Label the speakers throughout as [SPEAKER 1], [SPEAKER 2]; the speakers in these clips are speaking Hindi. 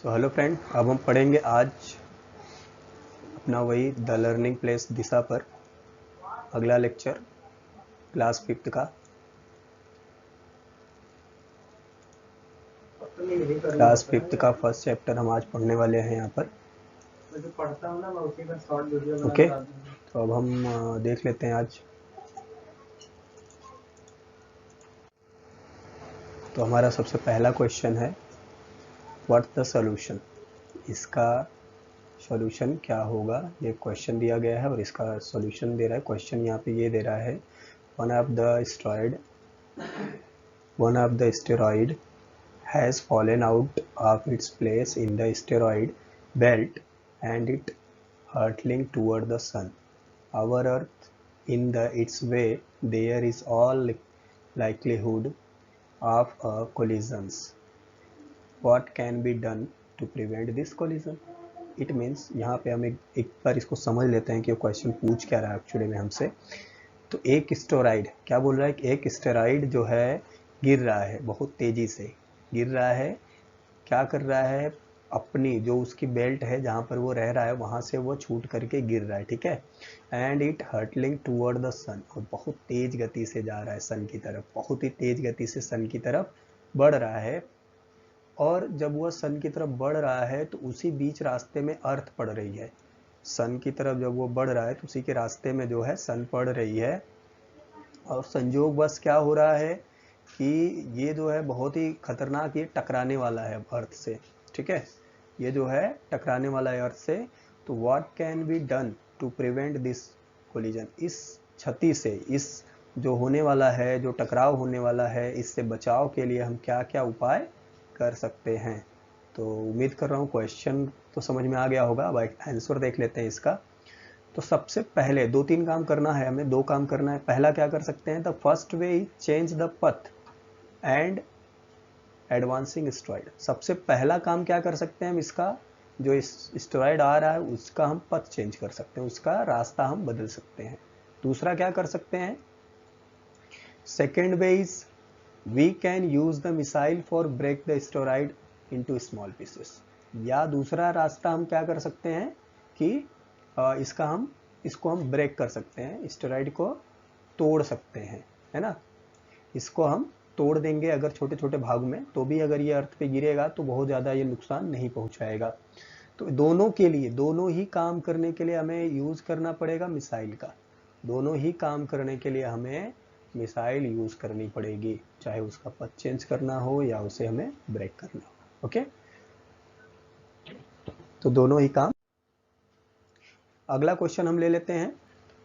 [SPEAKER 1] हेलो फ्रेंड, अब हम पढ़ेंगे आज अपना वही द लर्निंग प्लेस दिशा पर अगला लेक्चर क्लास 5th का। क्लास 5th का फर्स्ट चैप्टर हम आज पढ़ने वाले हैं यहाँ पर।
[SPEAKER 2] पढ़ता हूँ ना मैं उसी का शॉर्ट वीडियो
[SPEAKER 1] ओके, तो अब हम देख लेते हैं आज। तो हमारा सबसे पहला क्वेश्चन है व्हाट द सॉल्यूशन। इसका सॉल्यूशन क्या होगा, ये क्वेश्चन दिया गया है और इसका सॉल्यूशन दे रहा है। क्वेश्चन यहाँ पे ये दे रहा है one of the steroid has fallen out of its place in the asteroid belt and it hurtling toward the sun. Our Earth in its way, there is all likelihood of a collision. What can be done to prevent this collision? It means यहाँ पे हम एक बार इसको समझ लेते हैं कि क्वेश्चन पूछ क्या रहा है एक्चुअली में हमसे। तो एक एस्टेरॉइड क्या बोल रहा है कि एक एस्टेरॉइड जो है गिर रहा है, बहुत तेजी से गिर रहा है। क्या कर रहा है, अपनी जो उसकी बेल्ट है जहाँ पर वो रह रहा है वहाँ से वो छूट करके गिर रहा है, ठीक है। And it hurtling toward the sun, और बहुत तेज गति से जा रहा है सन की तरफ, बहुत ही तेज गति से सन की तरफ बढ़ रहा है। और जब वह सन की तरफ बढ़ रहा है तो उसी बीच रास्ते में अर्थ पड़ रही है। सन की तरफ जब वो बढ़ रहा है तो उसी के रास्ते में जो है सन पड़ रही है। और संयोग बस क्या हो रहा है कि ये जो है बहुत ही खतरनाक, ये टकराने वाला है अर्थ से, ठीक है। ये जो है टकराने वाला है अर्थ से। तो what can be done to prevent this collision, इस क्षति से, इस जो होने वाला है, जो टकराव होने वाला है, इससे बचाव के लिए हम क्या क्या उपाय कर सकते हैं। तो उम्मीद कर रहा हूँ क्वेश्चन तो समझ में आ गया होगा। अब आंसर देख लेते हैं इसका। तो सबसे पहले 2-3 काम करना है हमें, 2 काम करना है। पहला क्या कर सकते हैं, the first way is change the path and advancing asteroid. सबसे पहला काम क्या कर सकते हैं हम, इसका जो एस्टेरॉइड आ रहा है उसका हम पथ चेंज कर सकते हैं, उसका रास्ता हम बदल सकते हैं। दूसरा क्या कर सकते हैं, second way is we can use the missile for break the asteroid into small pieces. या दूसरा रास्ता हम क्या कर सकते हैं कि इसको हम ब्रेक कर सकते हैं, एस्टेरॉइड को तोड़ सकते हैं, है ना। इसको हम तोड़ देंगे अगर छोटे छोटे भाग में, तो भी अगर ये अर्थ पे गिरेगा तो बहुत ज़्यादा ये नुकसान नहीं पहुंचाएगा। तो दोनों के लिए, दोनों ही काम करने के लिए हमें यूज़ करना पड़ेगा मिसाइल का। दोनों ही काम करने के लिए हमें मिसाइल यूज़ करनी पड़ेगी, चाहे उसका पथ चेंज करना हो या उसे हमें ब्रेक करना हो। ओके, तो दोनों ही काम। अगला क्वेश्चन हम ले लेते हैं,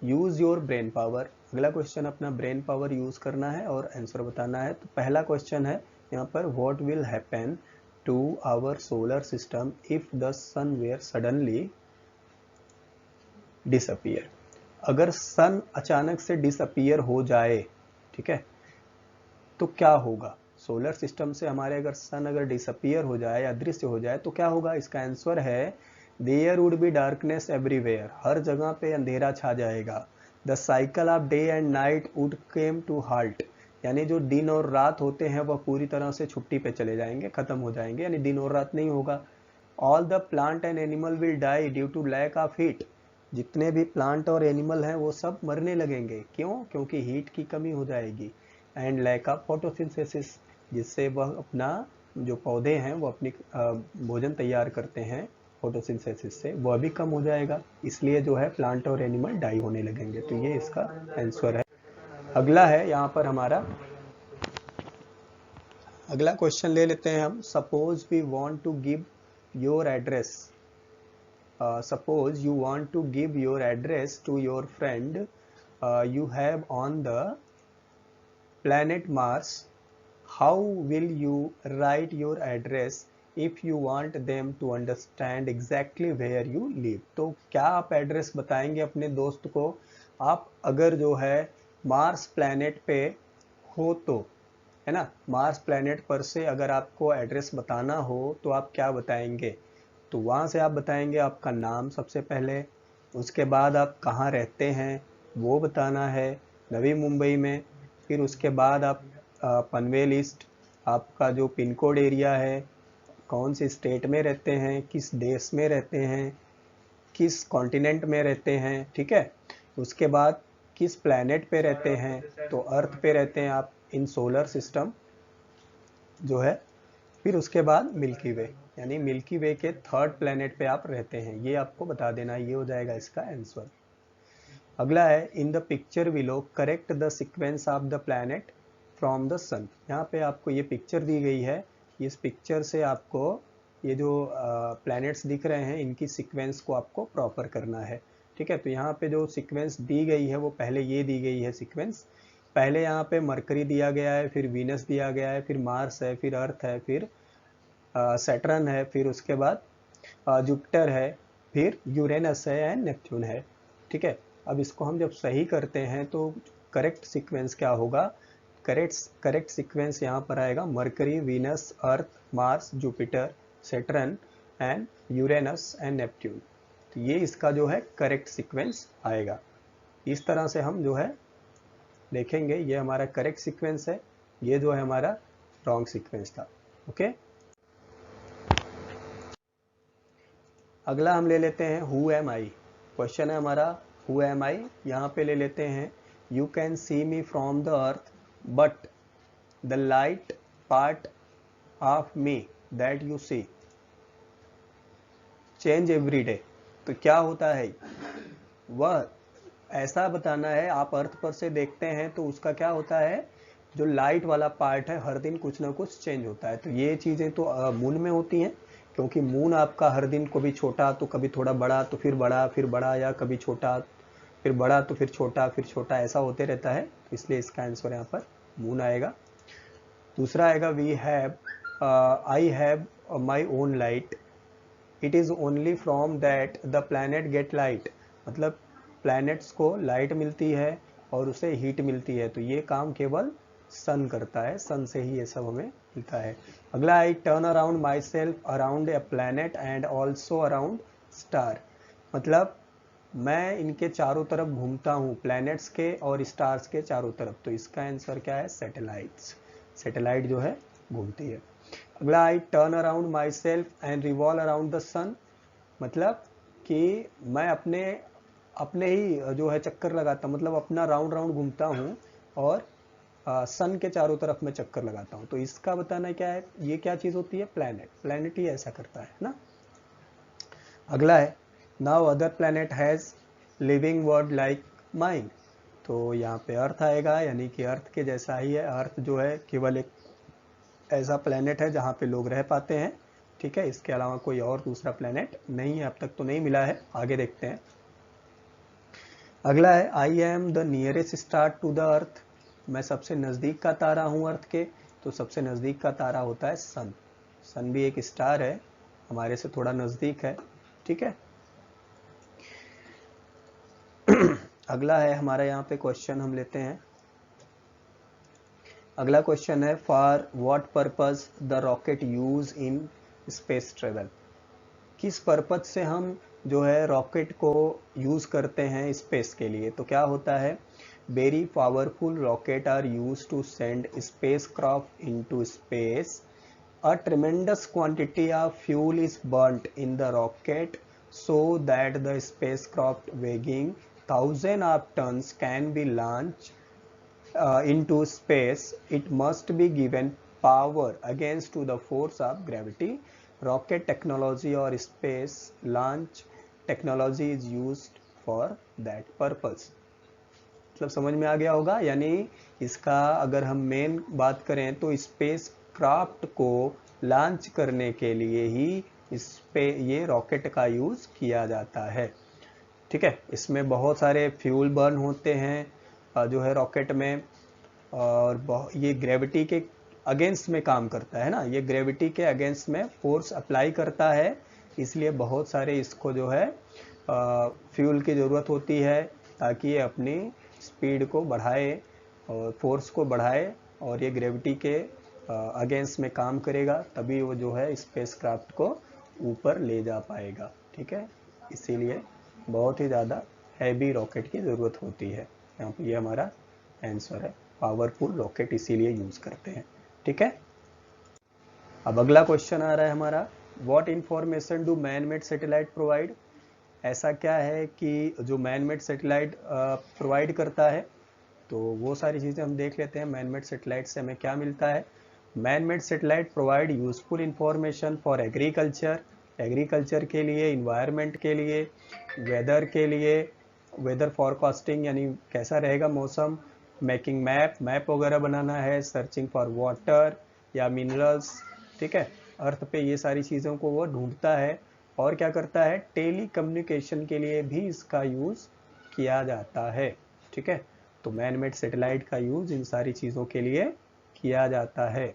[SPEAKER 1] यूज योर ब्रेन पावर। अगला क्वेश्चन अपना ब्रेन पावर यूज करना है और आंसर बताना है। तो पहला क्वेश्चन है यहाँ पर, what will happen to our solar system if the sun were suddenly disappear. अगर सन अचानक से डिसअपियर हो जाए, ठीक है, तो क्या होगा सोलर सिस्टम से हमारे। अगर सन अगर डिसअपियर हो जाए या अदृश्य हो जाए तो क्या होगा। इसका आंसर है there would be darkness everywhere, हर जगह पे अंधेरा छा जाएगा। The cycle of day and night would came to halt, यानी जो दिन और रात होते हैं वह पूरी तरह से छुट्टी पे चले जाएंगे, खत्म हो जाएंगे, यानी दिन और रात नहीं होगा। All the plant and animal will die due to lack of heat, जितने भी प्लांट और एनिमल हैं वो सब मरने लगेंगे। क्यों, क्योंकि हीट की कमी हो जाएगी। एंड लैक ऑफ फोटोसिंथेसिस, जिससे वह अपना, जो पौधे हैं वो अपनी भोजन तैयार करते हैं फोटोसिंथेसिस से, वह भी कम हो जाएगा। इसलिए जो है प्लांट और एनिमल डाई होने लगेंगे। तो ये इसका आंसर है। अगला है यहाँ पर हमारा, अगला क्वेश्चन ले लेते हैं हम। Suppose we want to give your address, suppose you want to give your address to your friend you have on the planet Mars. How will you write your address if you want them to understand exactly where you live? तो क्या आप एड्रेस बताएंगे अपने दोस्त को, आप अगर जो है मार्स प्लैनेट पे हो तो, है ना। मार्स प्लैनेट पर से अगर आपको एड्रेस बताना हो तो आप क्या बताएंगे। तो वहाँ से आप बताएंगे आपका नाम सबसे पहले, उसके बाद आप कहाँ रहते हैं वो बताना है, नवी मुंबई में। फिर उसके बाद आप पनवेल ईस्ट, आपका जो पिन कोड एरिया है कौन से स्टेट में रहते हैं, किस देश में रहते हैं, किस कॉन्टिनेंट में रहते हैं, ठीक है। उसके बाद किस प्लैनेट पे रहते हैं, तो अर्थ पे रहते हैं आप इन सोलर सिस्टम जो है। फिर उसके बाद मिल्की वे, यानी मिल्की वे के थर्ड प्लैनेट पे आप रहते हैं, ये आपको बता देना, ये हो जाएगा इसका आंसर। अगला है in the picture below correct the sequence of the planet from the sun. यहाँ पे आपको ये पिक्चर दी गई है, इस पिक्चर से आपको ये जो प्लैनेट्स दिख रहे हैं इनकी सीक्वेंस को आपको प्रॉपर करना है, ठीक है। तो यहाँ पे जो सीक्वेंस दी गई है वो पहले ये दी गई है सीक्वेंस। पहले यहाँ पे मरकरी दिया गया है, फिर वीनस दिया गया है, फिर मार्स है, फिर अर्थ है, फिर सैटर्न है, फिर उसके बाद जुपिटर है, फिर यूरेनस है एंड नेपच्यून है, ठीक है। अब इसको हम जब सही करते हैं तो करेक्ट सीक्वेंस क्या होगा, करेक्ट सीक्वेंस यहाँ पर आएगा mercury, Venus, earth, Mars, Jupiter, Saturn and Uranus and Neptune. तो ये इसका जो है करेक्ट सीक्वेंस आएगा। इस तरह से हम जो है देखेंगे, ये हमारा करेक्ट सीक्वेंस है, ये जो है हमारा रॉन्ग सीक्वेंस था, ओके। अगला हम ले लेते हैं हु एम आई। क्वेश्चन है हमारा हु एम आई। यहाँ पे ले लेते हैं you can see me from the earth but the light part of me that you see change every day. तो क्या होता है, वह ऐसा बताना है, आप अर्थ पर से देखते हैं तो उसका क्या होता है, जो लाइट वाला पार्ट है हर दिन कुछ ना कुछ चेंज होता है। तो ये चीज़ें तो मून में होती हैं, क्योंकि मून आपका हर दिन कभी छोटा तो कभी थोड़ा बड़ा, तो फिर बड़ा, फिर बड़ा, या कभी छोटा फिर बड़ा, तो फिर छोटा, ऐसा होते रहता है। तो इसलिए इसका आंसर यहाँ पर मून आएगा। दूसरा आएगा we have I have my own light, it is only from that the planet get light. मतलब प्लैनेट्स को लाइट मिलती है और उसे हीट मिलती है, तो ये काम केवल सन करता है, सन से ही ये सब हमें मिलता है। अगला I turn around my self around a planet and also around star. मतलब मैं इनके चारों तरफ घूमता हूँ, प्लैनेट्स के और स्टार्स के चारों तरफ। तो इसका आंसर क्या है, सैटेलाइट्स। सैटेलाइट जो है घूमती है। अगला I turn around myself and revolve around the sun. मतलब कि मैं अपने ही जो है चक्कर लगाता हूँ, मतलब अपना राउंड राउंड घूमता हूँ और सन के चारों तरफ मैं चक्कर लगाता हूँ। तो इसका बताना क्या है, ये क्या चीज़ होती है, प्लैनेट। प्लैनेट ही ऐसा करता है ना। अगला है now other planet has living word like mind. तो यहाँ पे अर्थ आएगा, यानी कि अर्थ के जैसा ही है। अर्थ जो है केवल एक ऐसा प्लैनेट है जहाँ पे लोग रह पाते हैं, ठीक है। इसके अलावा कोई और दूसरा प्लैनेट नहीं है, अब तक तो नहीं मिला है, आगे देखते हैं। अगला है I am the nearest star to the earth. मैं सबसे नज़दीक का तारा हूँ अर्थ के। तो सबसे नज़दीक का तारा होता है सन। सन भी एक स्टार है, हमारे से थोड़ा नज़दीक है, ठीक है। अगला है हमारा यहाँ पे क्वेश्चन हम लेते हैं। अगला क्वेश्चन है for what purpose the rocket use in space travel. किस पर्पज से हम जो है रॉकेट को यूज करते हैं स्पेस के लिए। तो क्या होता है, very powerful rocket are use to send spacecraft into space. A tremendous quantity of fuel is burnt in the rocket so that the spacecraft weighing thousands of tons can be launched into space. It must be given power against to the force of gravity. Rocket technology or space launch technology is used for that purpose. मतलब समझ में आ गया होगा। यानी इसका अगर हम मेन बात करें तो स्पेस क्राफ्ट को लॉन्च करने के लिए ही इस पे ये रॉकेट का यूज़ किया जाता है, ठीक है। इसमें बहुत सारे फ्यूल बर्न होते हैं जो है रॉकेट में, और ये ग्रेविटी के अगेंस्ट में काम करता है ना, ये ग्रेविटी के अगेंस्ट में फोर्स अप्लाई करता है। इसलिए बहुत सारे इसको जो है फ्यूल की ज़रूरत होती है ताकि ये अपनी स्पीड को बढ़ाए और फोर्स को बढ़ाए, और ये ग्रेविटी के अगेंस्ट में काम करेगा, तभी वो जो है स्पेस क्राफ्ट को ऊपर ले जा पाएगा, ठीक है। इसीलिए बहुत ही ज़्यादा हैवी रॉकेट की ज़रूरत होती है। यहाँ पे ये हमारा आंसर है, पावरफुल रॉकेट इसीलिए यूज़ करते हैं, ठीक है। अब अगला क्वेश्चन आ रहा है हमारा, what information do man made satellite provide. ऐसा क्या है कि जो मैन मेड सैटेलाइट प्रोवाइड करता है, तो वो सारी चीज़ें हम देख लेते हैं। मैन मेड सैटेलाइट से हमें क्या मिलता है। Man made satellite provide useful information for agriculture, agriculture के लिए, इन्वायरमेंट के लिए, वेदर के लिए, वेदर फॉरकास्टिंग यानी कैसा रहेगा मौसम, मेकिंग मैप, मैप वगैरह बनाना है, सर्चिंग फॉर वाटर या मिनरल्स, ठीक है, अर्थ पे ये सारी चीज़ों को वो ढूंढता है। और क्या करता है, टेली कम्युनिकेशन के लिए भी इसका यूज़ किया जाता है, ठीक है। तो मैन मेड सैटेलाइट का यूज़ इन सारी चीज़ों के लिए किया जाता है।